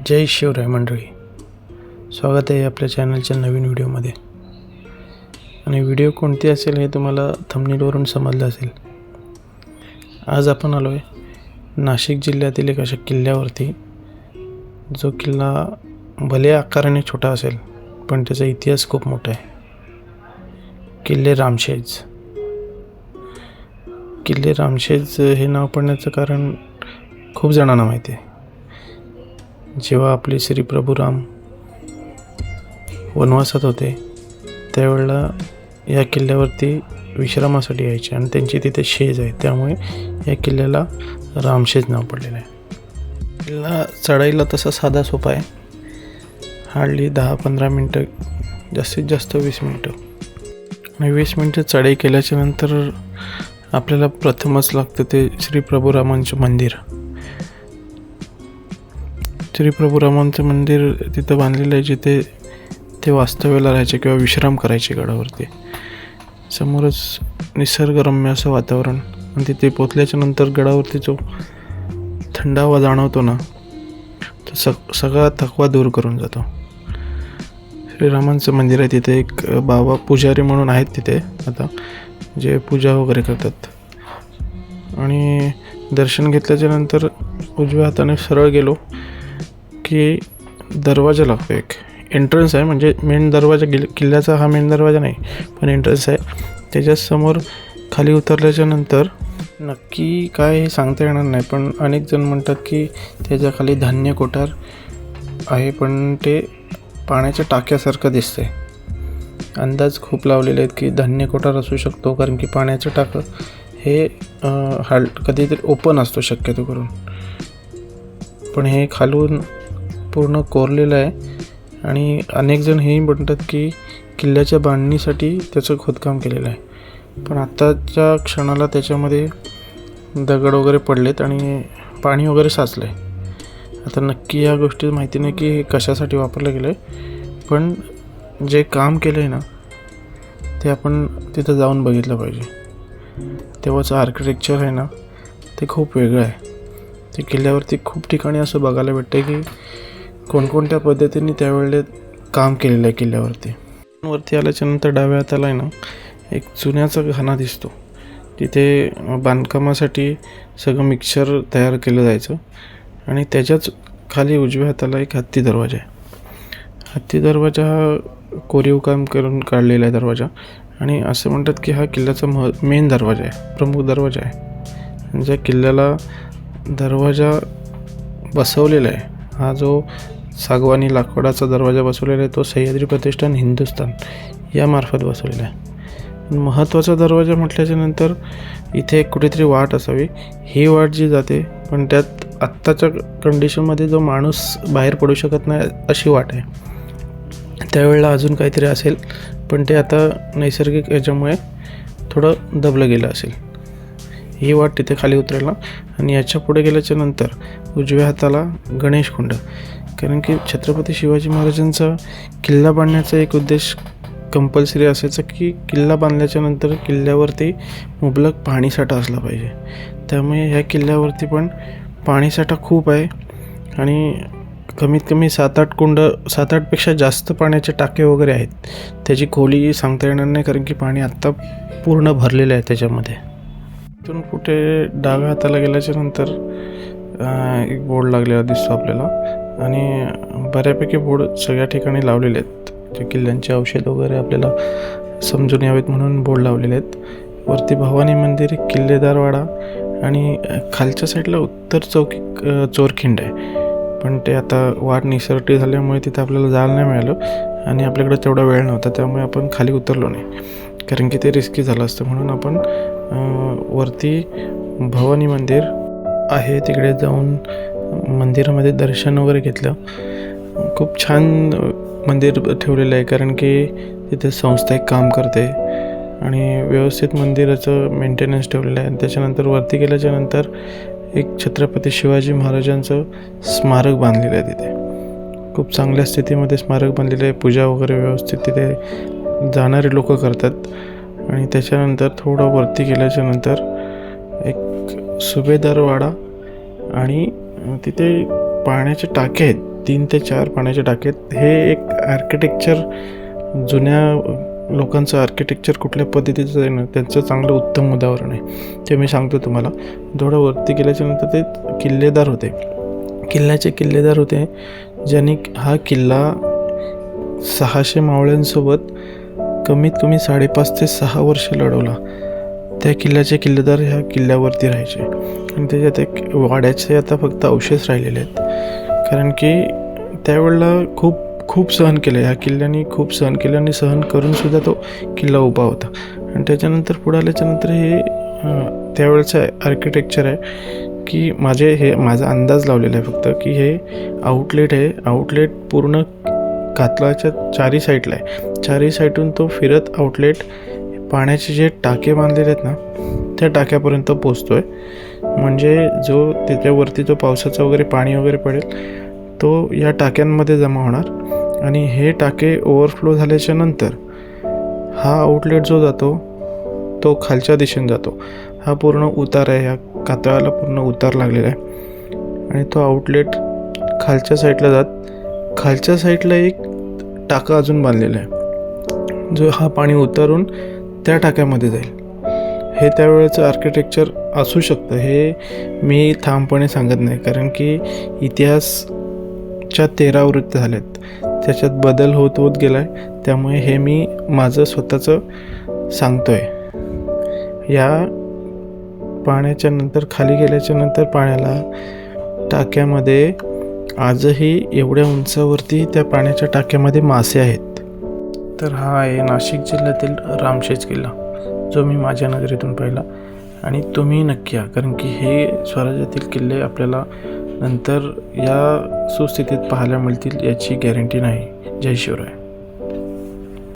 जय शिवराय मंडळी, स्वागत आहे आपल्या चॅनलच्या नवीन व्हिडिओमध्ये. आणि व्हिडिओ कोणती असेल हे तुम्हाला थंबनेलवरून समजलं असेल. आज आपण आलो आहे नाशिक जिल्ह्यातील एक अशा किल्ल्यावरती, जो किल्ला भले आकाराने छोटा असेल पण त्याचा इतिहास खूप मोठा आहे. किल्ले रामशेज. किल्ले रामशेज हे नाव पडण्याचं कारण खूप जणांना माहिती आहे. जेव्हा आपले श्री प्रभू राम वनवासात होते त्यावेळेला या किल्ल्यावरती विश्रामासाठी यायचे आणि त्यांची तिथे शेज आहे, त्यामुळे या किल्ल्याला रामशेज नाव पडलेलं आहे. किल्ला चढायला तसा साधा सोपा आहे. हार्डली 10-15 मिनटं, जास्तीत जास्त 20 मिनटं. आणि 20 मिनटं चढाई केल्याच्या नंतर आपल्याला प्रथमच लागतं ते श्री प्रभू रामांचं मंदिर. श्री प्रभू रामांचं मंदिर तिथं बांधलेलं आहे, जिथे ते वास्तव्याला राहायचे किंवा विश्राम करायचे गडावरती. समोरच निसर्गरम्य असं वातावरण, आणि तिथे पोचल्याच्या नंतर गडावरती जो थंडावा जाणवतो ना, तो सगळा थकवा दूर करून जातो. श्रीरामांचं मंदिर आहे. तिथे एक बाबा पुजारी म्हणून आहेत तिथे आता, जे पूजा वगैरे करतात. आणि दर्शन घेतल्याच्या नंतर उजव्या हाताने सरळ गेलो की दरवाजा लागतो. एक एंट्रन्स आहे, म्हणजे मेन दरवाजा, किल्ल्याचा हा मेन दरवाजा नाही पण एंट्रन्स आहे. त्याच्यासमोर खाली उतरल्याच्या नंतर नक्की काय हे सांगता येणार नाही, पण अनेक जण म्हणतात की त्याच्या खाली धान्य कोठार आहे, पण ते पाण्याच्या टाक्यासारखं दिसतंय. अंदाज खूप लावलेले आहेत की धान्य कोठार असू शकतो, कारण की पाण्याचं टाकं हे कधीतरी ओपन असतो शक्यतो करून, पण हे खालून पूर्ण कोरलेलं आहे. आणि अनेक जण हेही म्हणतात की किल्ल्याच्या बांधणीसाठी त्याचं खोदकाम केलेलं आहे, पण आत्ताच्या क्षणाला त्याच्यामध्ये दगड वगैरे पडलेत आणि पाणी वगैरे साचलं आहे. आता नक्की या गोष्टी माहिती नाही की हे कशासाठी वापरलं गेलं आहे, पण जे काम केलं आहे ना ते आपण तिथं जाऊन बघितलं पाहिजे. तेव्हाचं आर्किटेक्चर आहे ना ते खूप वेगळं आहे. ते किल्ल्यावरती खूप ठिकाणी असं बघायला भेटतं की कोणकोणत्या पद्धतीने त्यावेळेला काम केलेलं आहे किल्ल्यावरती. वरती आल्याच्या नंतर डाव्या हाताला आहे ना एक चुन्याचा घाणा दिसतो. तिथे बांधकामासाठी सगळं मिक्सर तयार केलं जायचं. आणि त्याच्याच खाली उजव्या हाताला एक हत्ती दरवाजा आहे. हत्ती दरवाजा हा कोरीव काम करून काढलेला आहे दरवाजा, आणि असं म्हणतात की हा किल्ल्याचा मेन दरवाजा आहे, प्रमुख दरवाजा आहे. ज्या किल्ल्याला दरवाजा बसवलेला आहे, हा जो सागवानी लाकडाचा दरवाजा बसवलेला आहे, तो सह्याद्री प्रतिष्ठान हिंदुस्थान यामार्फत बसवलेला आहे. महत्त्वाचा दरवाजा म्हटल्याच्या नंतर इथे कुठेतरी वाट असावी. ही वाट जी जाते, पण त्यात आत्ताच्या कंडिशनमध्ये जो माणूस बाहेर पडू शकत नाही अशी वाट आहे. त्यावेळेला अजून काहीतरी असेल, पण ते आता नैसर्गिक याच्यामुळे थोडं दबलं गेलं असेल. ही वाट तिथे खाली उतरायला. आणि याच्या पुढे गेल्याच्या नंतर उजव्या हाताला गणेश कुंड, कारण की छत्रपती शिवाजी महाराजांचा किल्ला बांधण्याचा एक उद्देश कंपल्सरी असायचा की किल्ला बांधल्याच्या नंतर किल्ल्यावरती मुबलक पाणीसाठा असला पाहिजे. त्यामुळे ह्या किल्ल्यावरती पण पाणीसाठा खूप आहे, आणि कमीत कमी 7-8 कुंड, 7-8पेक्षा जास्त पाण्याचे टाके वगैरे आहेत. त्याची खोली सांगता येणार नाही, कारण की पाणी आत्ता पूर्ण भरलेलं आहे त्याच्यामध्ये. इथून कुठे डाव्या हाताला गेल्याच्या नंतर एक बोर्ड लागलेला दिसतो आपल्याला, आणि बऱ्यापैकी बोर्ड सगळ्या ठिकाणी लावलेले आहेत. जे किल्ल्यांचे औषध वगैरे आपल्याला समजून यावेत म्हणून बोर्ड लावलेले आहेत. वरती भवानी मंदिर, किल्लेदारवाडा, आणि खालच्या साईडला उत्तर चौकी चोरखिंड आहे, पण ते आता वाट निसरटी झाल्यामुळे तिथं आपल्याला जायला नाही मिळालं, आणि आपल्याकडे तेवढा वेळ नव्हता, त्यामुळे आपण खाली उतरलो नाही, कारण की ते रिस्की झालं असतं. म्हणून आपण वरती भवानी मंदिर आहे तिकडे जाऊन मंदिरामध्ये दर्शन वगैरे घेतलं. खूप छान मंदिर ठेवलेलं आहे, कारण की तिथे संस्था एक काम करते आणि व्यवस्थित मंदिराचं मेंटेनन्स ठेवलेलं आहे. आणि त्याच्यानंतर वरती गेल्याच्या नंतर एक छत्रपती शिवाजी महाराजांचं स्मारक बांधलेलं आहे. तिथे खूप चांगल्या स्थितीमध्ये स्मारक बांधलेलं आहे. पूजा वगैरे व्यवस्थित तिथे जाणारे लोक करतात. आणि त्याच्यानंतर थोडं वरती गेल्याच्या नंतर एक सुभेदारवाडा, आणि तिथे पाण्याचे टाके आहेत 3 ते 4 पाण्याचे टाके. हे एक आर्किटेक्चर, जुन्या लोकांचं आर्किटेक्चर कुठल्या पद्धतीचं आहे ना, त्यांचं चांगलं उत्तम उदाहरण आहे. ते मी सांगतो तुम्हाला. थोडं वरती गेल्याच्यानंतर ते किल्लेदार होते. किल्ल्याचे किल्लेदार होते, ज्यांनी हा किल्ला 600 मावळ्यांसोबत कमीत कमी 5.5 ते 6 वर्ष लढवला. त्या किल्ल्याचे किल्लेदार ह्या किल्ल्यावरती राहायचे आणि त्याच्यात एक वाड्याचे आता फक्त अवशेष राहिलेले आहेत. कारण की त्यावेळेला खूप सहन केलं, ह्या किल्ल्याने खूप सहन केलं आणि सहन करूनसुद्धा तो किल्ला उभा होता. आणि त्याच्यानंतर पुढे आल्याच्यानंतर हे त्यावेळेचं आर्किटेक्चर आहे की माझा अंदाज लावलेला आहे फक्त, की हे आउटलेट आहे. आउटलेट पूर्ण कातलाच्या 4 साईडला आहे. 4 साईडून तो फिरत आउटलेट पाण्याचे जे टाके बांधलेले आहेत ना, त्या टाक्यापर्यंत पोचतो आहे. म्हणजे जो त्याच्यावरती जो पावसाचं वगैरे पाणी वगैरे पडेल तो या टाक्यांमध्ये जमा होणार आणि हे टाके ओव्हरफ्लो झाल्याच्या नंतर हा आउटलेट जो जातो तो खालच्या दिशेने जातो. हा पूर्ण उतार आहे, ह्या कातळाला पूर्ण उतार लागलेला आहे आणि तो आउटलेट खालच्या साईडला खालच्या साईडला एक टाका अजून बांधलेला आहे, जो हा पाणी उतरून त्या टाक्यामध्ये जाईल. हे त्यावेळेचं आर्किटेक्चर असू शकतं, हे मी ठामपणे सांगत नाही. कारण की इतिहासच्या 13 आवृत्ती झाल्यात, त्याच्यात बदल होत गेला आहे. त्यामुळे हे मी माझं स्वतःचं सांगतो आहे. या पाण्याच्या नंतर खाली गेल्याच्या नंतर पाण्याला टाक्यामध्ये आजही एवढ्या उंचावरती त्या पाण्याच्या टाक्यामध्ये मासे आहेत. तर हा आहे नाशिक जिल्ह्यातील रामशेज किल्ला, जो मी माझ्या नजरेतून पाहिला. आणि तुम्ही नक्की या, कारण की हे स्वराज्यातील किल्ले आपल्याला नंतर या सुस्थितीत पाहायला मिळतील याची गॅरंटी नाही. जय शिवराय.